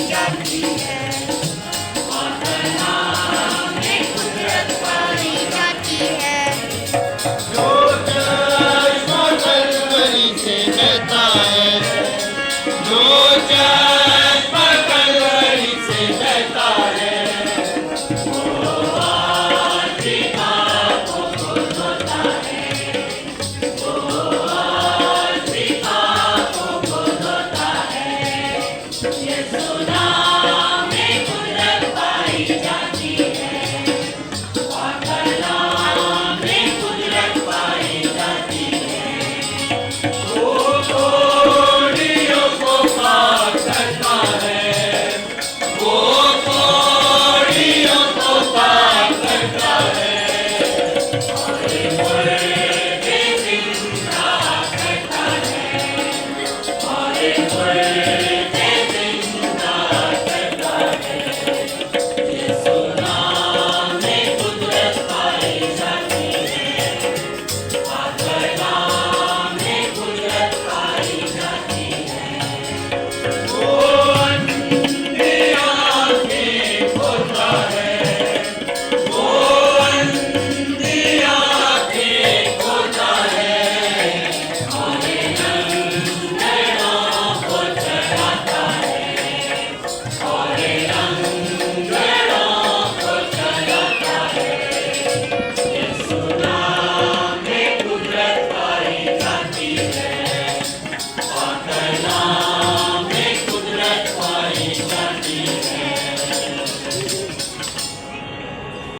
जाती है, आत्मा में कुदरत पाई जाती है। जो चश्मा कलवरी से बहता है, जो चश्मा कलवरी से बहता है, वो आशिका को धोता है, वो आशिका को धोता है। ये